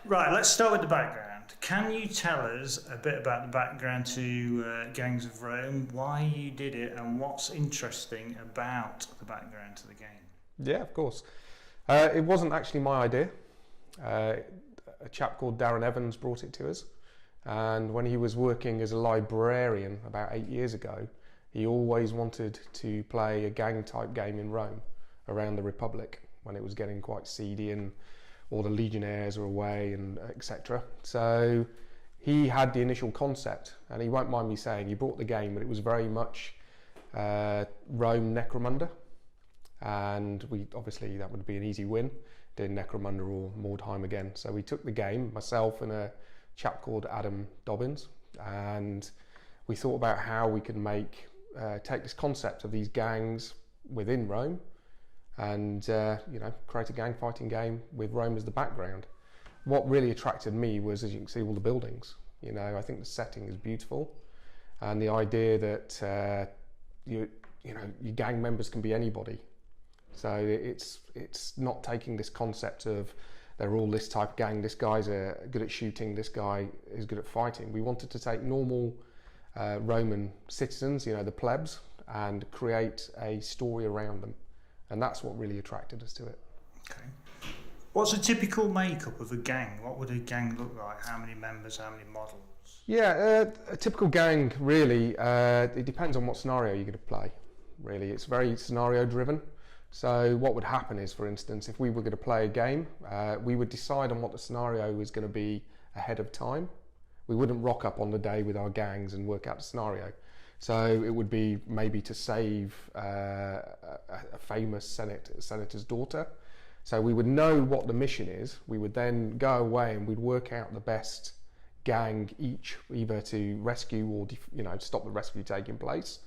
Right, let's start with the background. Can you tell us a bit about the background to Gangs of Rome, why you did it, and what's interesting about the background to the game? Yeah, of course. It wasn't actually my idea. A chap called Darren Evans brought it to us, and when he was working as a librarian about 8 years ago, he always wanted to play a gang type game in Rome around the Republic when it was getting quite seedy and all the legionnaires were away and etc. So he had the initial concept, and he won't mind me saying he brought the game, but it was very much Rome Necromunda, and we obviously that would be an easy win, doing Necromunda or Mordheim again. So we took the game, myself and a chap called Adam Dobbins, and we thought about how we could take this concept of these gangs within Rome and create a gang fighting game with Rome as the background. What really attracted me was, as you can see, all the buildings. I think the setting is beautiful, and the idea that your gang members can be anybody. So it's not taking this concept of they're all this type of gang. This guy's good at shooting. This guy is good at fighting. We wanted to take normal Roman citizens, the plebs, and create a story around them. And that's what really attracted us to it. Okay. What's a typical makeup of a gang? What would a gang look like? How many members, how many models? Yeah, a typical gang, really, it depends on what scenario you're going to play, really. It's very scenario driven. So what would happen is, for instance, if we were going to play a game, we would decide on what the scenario was going to be ahead of time. We wouldn't rock up on the day with our gangs and work out the scenario. So it would be maybe to save a famous senator's daughter. So we would know what the mission is. We would then go away and we'd work out the best gang each, either to rescue or stop the rescue taking place.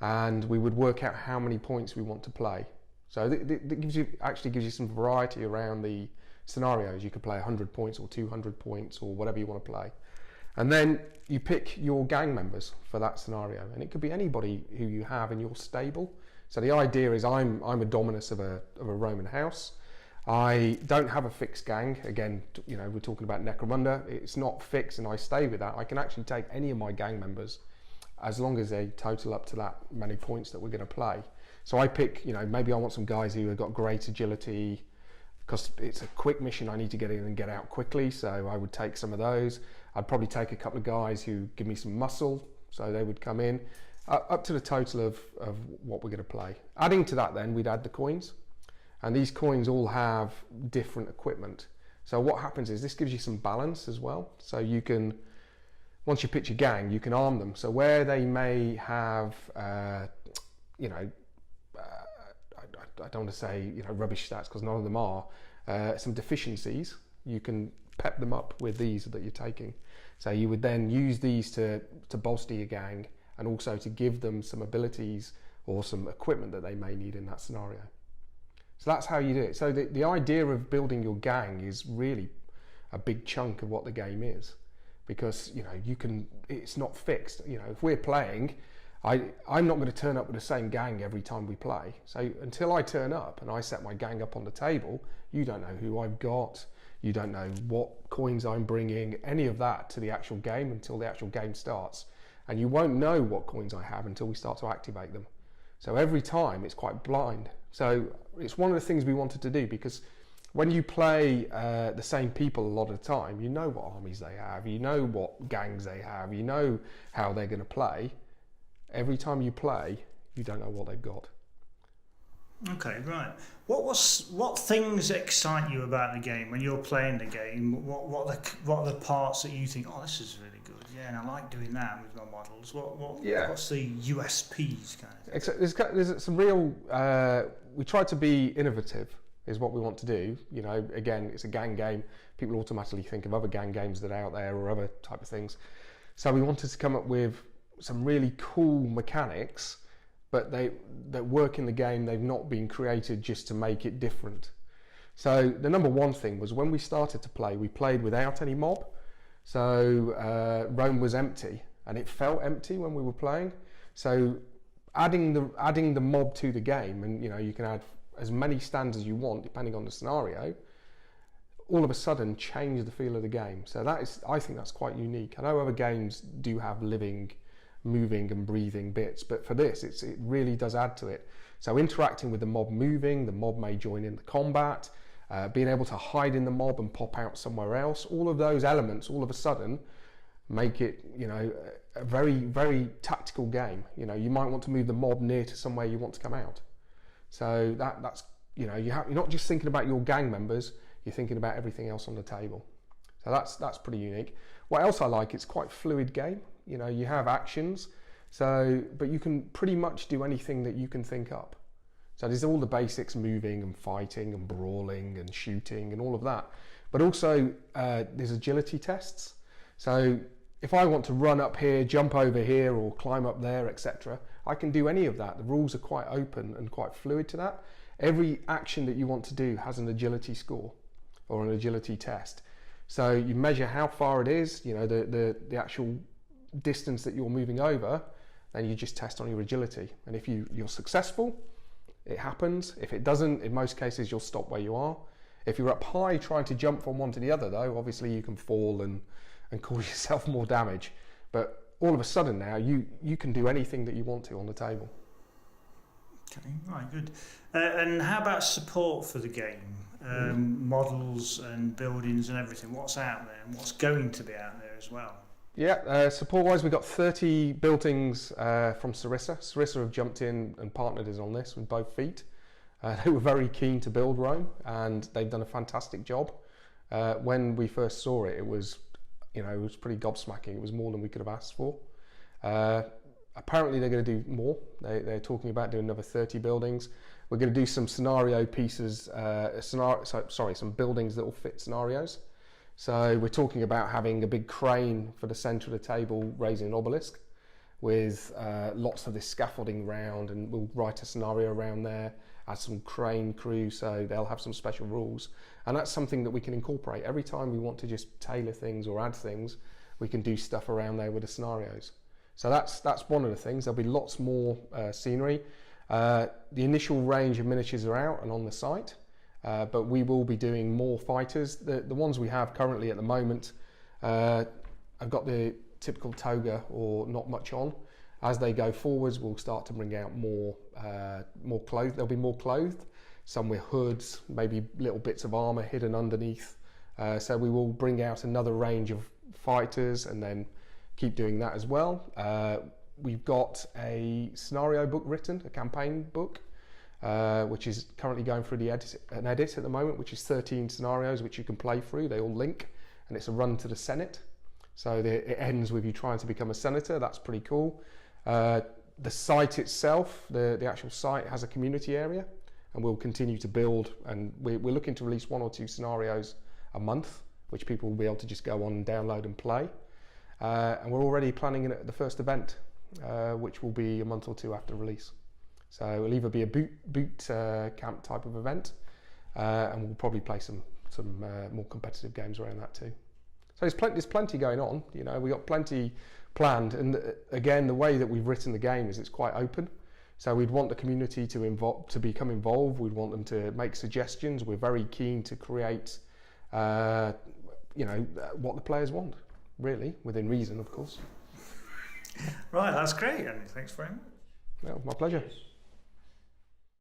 And we would work out how many points we want to play. So it gives you some variety around the scenarios. You could play 100 points or 200 points or whatever you want to play. And then you pick your gang members for that scenario, and it could be anybody who you have in your stable. So the idea is I'm a dominus of a Roman house. I don't have a fixed gang. Again, we're talking about Necromunda. It's not fixed, and I stay with that. I can actually take any of my gang members as long as they total up to that many points that we're going to play. So I pick, maybe I want some guys who have got great agility, because it's a quick mission. I need to get in and get out quickly, so I would take some of those. I'd probably take a couple of guys who give me some muscle, so they would come in, up to the total of what we're going to play. Adding to that then, we'd add the coins, and these coins all have different equipment. So what happens is this gives you some balance as well. So you can, once you pick your gang, you can arm them. So where they may have, I don't want to say rubbish stats, because none of them are, some deficiencies, you can pep them up with these that you're taking. So you would then use these to bolster your gang, and also to give them some abilities or some equipment that they may need in that scenario. So that's how you do it. So the idea of building your gang is really a big chunk of what the game is, because it's not fixed. If we're playing, I'm not going to turn up with the same gang every time we play. So until I turn up and I set my gang up on the table, you don't know who I've got, you don't know what coins I'm bringing, any of that to the actual game until the actual game starts. And you won't know what coins I have until we start to activate them. So every time it's quite blind. So it's one of the things we wanted to do, because when you play the same people a lot of the time, you know what armies they have, you know what gangs they have, you know how they're going to play. Every time you play, you don't know what they've got. Okay, right. What things excite you about the game when you're playing the game? What are the parts that you think, oh, this is really good? Yeah, and I like doing that with my models. What's the USPs kind of thing? There's some real. We try to be innovative, is what we want to do. Again, it's a gang game. People automatically think of other gang games that are out there or other type of things. So we wanted to come up with some really cool mechanics, but that work in the game. They've not been created just to make it different. So the number one thing was, when we started to play, we played without any mob. So Rome was empty, and it felt empty when we were playing. So adding the mob to the game, and you can add as many stands as you want depending on the scenario. all of a sudden change the feel of the game. So I think that's quite unique. I know other games do have living, moving and breathing bits, but for this, it really does add to it. So interacting with the mob moving, the mob may join in the combat, being able to hide in the mob and pop out somewhere else, all of those elements all of a sudden make it, a very, very tactical game. You might want to move the mob near to somewhere you want to come out. So that's, you're not just thinking about your gang members, you're thinking about everything else on the table. So that's pretty unique. What else I like, it's quite a fluid game. You have actions, but you can pretty much do anything that you can think up. So there's all the basics, moving and fighting and brawling and shooting and all of that. But also there's agility tests. So if I want to run up here, jump over here or climb up there, etc., I can do any of that. The rules are quite open and quite fluid to that. Every action that you want to do has an agility score or an agility test. So you measure how far it is, the actual distance that you're moving over, then you just test on your agility. And if you're successful, it happens. If it doesn't, in most cases, you'll stop where you are. If you're up high trying to jump from one to the other, though, obviously you can fall and cause yourself more damage. But all of a sudden now, you can do anything that you want to on the table. Okay, right, good. And how about support for the game? Models and buildings and everything. What's out there and what's going to be out there as well? Yeah, support-wise, we've got 30 buildings from Sarissa. Sarissa have jumped in and partnered us on this with both feet. They were very keen to build Rome, and they've done a fantastic job. When we first saw it, it was pretty gobsmacking. It was more than we could have asked for. Apparently, they're going to do more. They're talking about doing another 30 buildings. We're going to do some scenario pieces, some buildings that will fit scenarios. So we're talking about having a big crane for the centre of the table, raising an obelisk with lots of this scaffolding around, and we'll write a scenario around there, add some crane crew, so they'll have some special rules. And that's something that we can incorporate. Every time we want to just tailor things or add things, we can do stuff around there with the scenarios. So that's one of the things. There'll be lots more scenery. The initial range of miniatures are out and on the site. But we will be doing more fighters. The ones we have currently at the moment, I've got the typical toga or not much on. As they go forwards, we'll start to bring out more clothed. There'll be more clothed, some with hoods, maybe little bits of armour hidden underneath. So we will bring out another range of fighters and then keep doing that as well. We've got a scenario book written, a campaign book, which is currently going through an edit at the moment, which is 13 scenarios which you can play through. They all link, and it's a run to the Senate. So it ends with you trying to become a senator. That's pretty cool. The site itself, the actual site, has a community area, and we'll continue to build. And we're looking to release 1 or 2 scenarios a month, which people will be able to just go on and download and play. And we're already planning the first event, which will be a month or 2 after release. So it'll either be a boot camp type of event, and we'll probably play some more competitive games around that too. So there's plenty going on. We got plenty planned, and again, the way that we've written the game is it's quite open. So we'd want the community to become involved. We'd want them to make suggestions. We're very keen to create, what the players want, really, within reason, of course. Right, that's great, Andy. Thanks very much. Well, my pleasure. Cheers.